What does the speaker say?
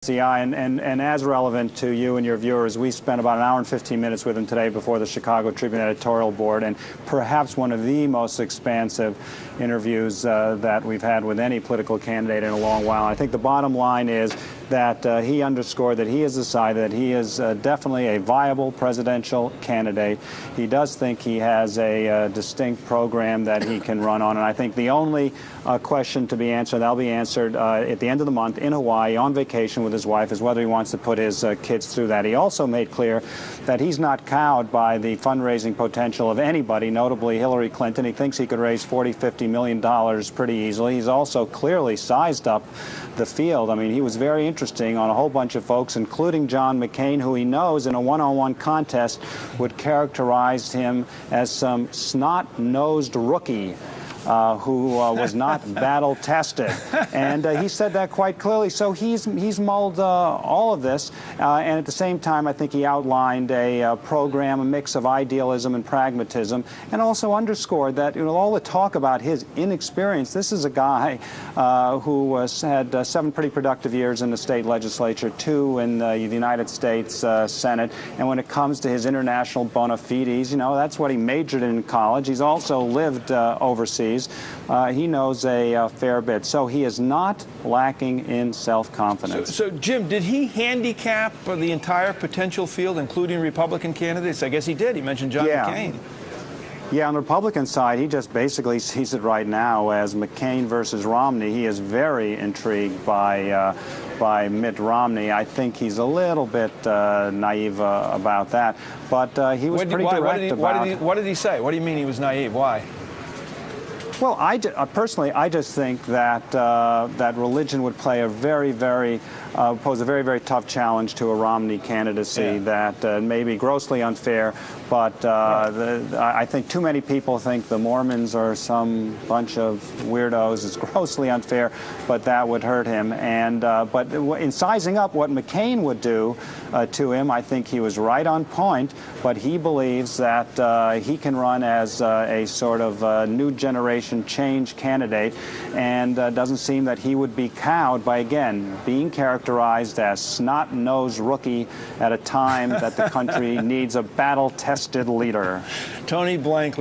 And as relevant to you and your viewers, we spent about an hour and 15 minutes with him today before the Chicago Tribune editorial board, and perhaps one of the most expansive interviews that we've had with any political candidate in a long while. I think the bottom line is that he underscored that he has decided that he is definitely a viable presidential candidate. He does think he has a distinct program that he can run on, and I think the only question to be answered, that'll be answered at the end of the month in Hawaii on vacation with his wife, is whether he wants to put his kids through that. He also made clear that he's not cowed by the fundraising potential of anybody, notably Hillary Clinton. He thinks he could raise $40–50 million pretty easily. He's also clearly sized up the field. I mean, he was very interesting on a whole bunch of folks, including John McCain, who he knows in a one-on-one contest would characterize him as some snot-nosed rookie who was not battle-tested. And he said that quite clearly. So he's mulled all of this. And at the same time, I think he outlined a program, a mix of idealism and pragmatism, and also underscored that, you know, all the talk about his inexperience, this is a guy who had 7 pretty productive years in the state legislature, 2 in the United States Senate. And when it comes to his international bona fides, you know, that's what he majored in college. He's also lived overseas. He knows a fair bit. So he is not lacking in self-confidence. So, Jim, did he handicap the entire potential field, including Republican candidates? I guess he did. He mentioned John McCain. Yeah, on the Republican side, he just basically sees it right now as McCain versus Romney. He is very intrigued by Mitt Romney. I think he's a little bit naive about that, but he was pretty direct about it. What did he say? What do you mean he was naive? Why? Well, personally, I just think that that religion would play a pose a very tough challenge to a Romney candidacy that may be grossly unfair. But I think too many people think the Mormons are some bunch of weirdos. It's grossly unfair, but that would hurt him. And but in sizing up what McCain would do to him, I think he was right on point. But he believes that he can run as a sort of new generation change candidate, and doesn't seem that he would be cowed by, again, being characterized as snot-nosed rookie at a time that the country needs a battle-tested leader. Tony Blank.